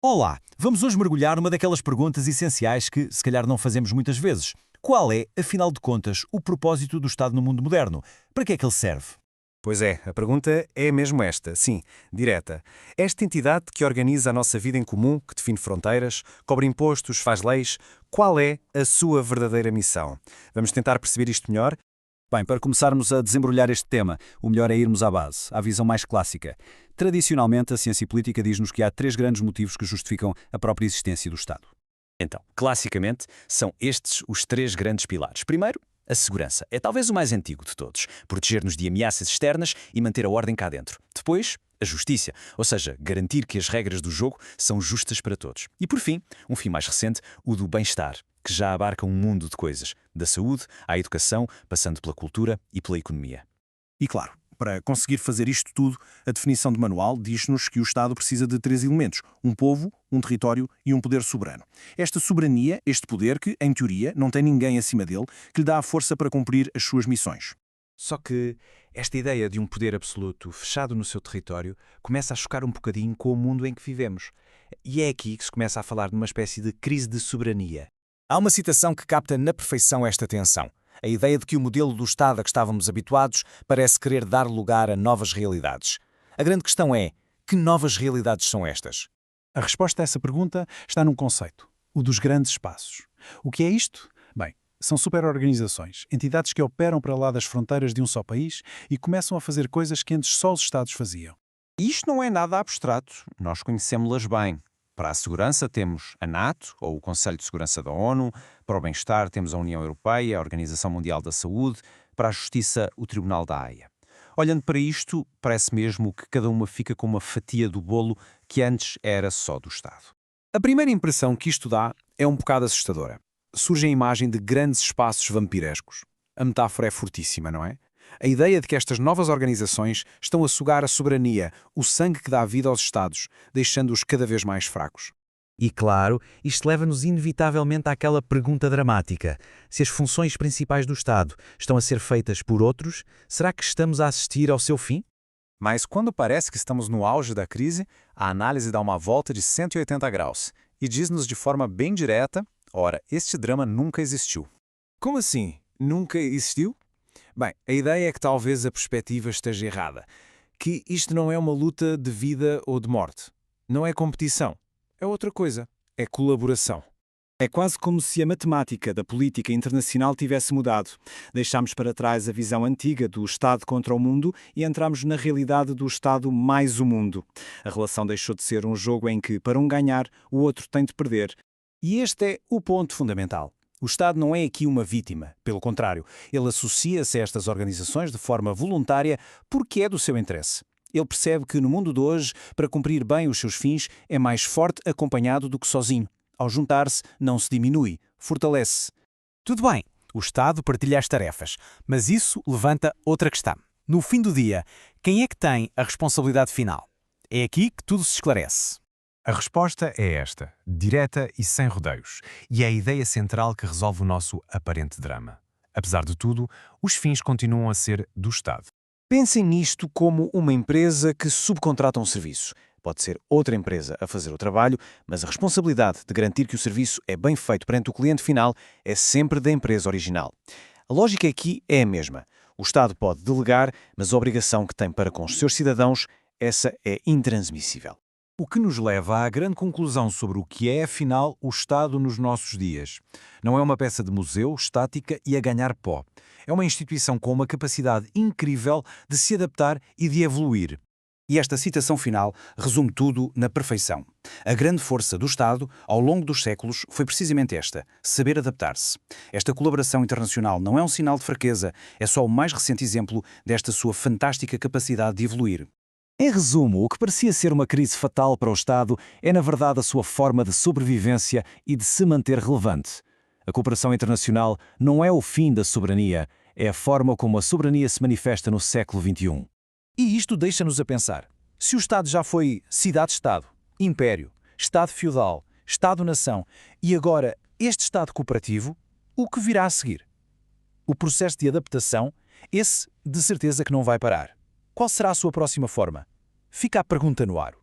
Olá, vamos hoje mergulhar numa daquelas perguntas essenciais que, se calhar, não fazemos muitas vezes. Qual é, afinal de contas, o propósito do Estado no mundo moderno? Para que é que ele serve? Pois é, a pergunta é mesmo esta, sim, direta. Esta entidade que organiza a nossa vida em comum, que define fronteiras, cobra impostos, faz leis, qual é a sua verdadeira missão? Vamos tentar perceber isto melhor? Bem, para começarmos a desembrulhar este tema, o melhor é irmos à base, à visão mais clássica. Tradicionalmente, a ciência política diz-nos que há três grandes motivos que justificam a própria existência do Estado. Então, classicamente, são estes os três grandes pilares. Primeiro, a segurança. É talvez o mais antigo de todos. Proteger-nos de ameaças externas e manter a ordem cá dentro. Depois, a justiça, ou seja, garantir que as regras do jogo são justas para todos. E por fim, um fim mais recente, o do bem-estar, que já abarca um mundo de coisas, da saúde à educação, passando pela cultura e pela economia. E claro, para conseguir fazer isto tudo, a definição de manual diz-nos que o Estado precisa de três elementos: um povo, um território e um poder soberano. Esta soberania, este poder que, em teoria, não tem ninguém acima dele, que lhe dá a força para cumprir as suas missões. Só que esta ideia de um poder absoluto fechado no seu território começa a chocar um bocadinho com o mundo em que vivemos. E é aqui que se começa a falar de uma espécie de crise de soberania. Há uma citação que capta na perfeição esta tensão. A ideia de que o modelo do Estado a que estávamos habituados parece querer dar lugar a novas realidades. A grande questão é, que novas realidades são estas? A resposta a essa pergunta está num conceito, o dos grandes espaços. O que é isto? Bem, são superorganizações, entidades que operam para lá das fronteiras de um só país e começam a fazer coisas que antes só os Estados faziam. Isto não é nada abstrato, nós conhecemos-las bem. Para a segurança temos a NATO, ou o Conselho de Segurança da ONU, para o bem-estar temos a União Europeia, a Organização Mundial da Saúde, para a Justiça, o Tribunal da Haia. Olhando para isto, parece mesmo que cada uma fica com uma fatia do bolo que antes era só do Estado. A primeira impressão que isto dá é um bocado assustadora. Surge a imagem de grandes espaços vampirescos. A metáfora é fortíssima, não é? A ideia de que estas novas organizações estão a sugar a soberania, o sangue que dá vida aos Estados, deixando-os cada vez mais fracos. E claro, isto leva-nos inevitavelmente àquela pergunta dramática. Se as funções principais do Estado estão a ser feitas por outros, será que estamos a assistir ao seu fim? Mas quando parece que estamos no auge da crise, a análise dá uma volta de 180 graus e diz-nos de forma bem direta: ora, este drama nunca existiu. Como assim? Nunca existiu? Bem, a ideia é que talvez a perspectiva esteja errada. Que isto não é uma luta de vida ou de morte. Não é competição. É outra coisa. É colaboração. É quase como se a matemática da política internacional tivesse mudado. Deixámos para trás a visão antiga do Estado contra o mundo e entramos na realidade do Estado mais o mundo. A relação deixou de ser um jogo em que, para um ganhar, o outro tem de perder. E este é o ponto fundamental. O Estado não é aqui uma vítima. Pelo contrário, ele associa-se a estas organizações de forma voluntária porque é do seu interesse. Ele percebe que no mundo de hoje, para cumprir bem os seus fins, é mais forte acompanhado do que sozinho. Ao juntar-se, não se diminui, fortalece-se. Tudo bem, o Estado partilha as tarefas, mas isso levanta outra questão. No fim do dia, quem é que tem a responsabilidade final? É aqui que tudo se esclarece. A resposta é esta, direta e sem rodeios, e é a ideia central que resolve o nosso aparente drama. Apesar de tudo, os fins continuam a ser do Estado. Pensem nisto como uma empresa que subcontrata um serviço. Pode ser outra empresa a fazer o trabalho, mas a responsabilidade de garantir que o serviço é bem feito perante o cliente final é sempre da empresa original. A lógica aqui é a mesma. O Estado pode delegar, mas a obrigação que tem para com os seus cidadãos, essa é intransmissível. O que nos leva à grande conclusão sobre o que é, afinal, o Estado nos nossos dias. Não é uma peça de museu, estática e a ganhar pó. É uma instituição com uma capacidade incrível de se adaptar e de evoluir. E esta citação final resume tudo na perfeição. A grande força do Estado, ao longo dos séculos, foi precisamente esta, saber adaptar-se. Esta colaboração internacional não é um sinal de fraqueza, é só o mais recente exemplo desta sua fantástica capacidade de evoluir. Em resumo, o que parecia ser uma crise fatal para o Estado é, na verdade, a sua forma de sobrevivência e de se manter relevante. A cooperação internacional não é o fim da soberania, é a forma como a soberania se manifesta no século XXI. E isto deixa-nos a pensar. Se o Estado já foi cidade-Estado, império, Estado feudal, Estado-nação e agora este Estado cooperativo, o que virá a seguir? O processo de adaptação, esse de certeza que não vai parar. Qual será a sua próxima forma? Fica a pergunta no ar.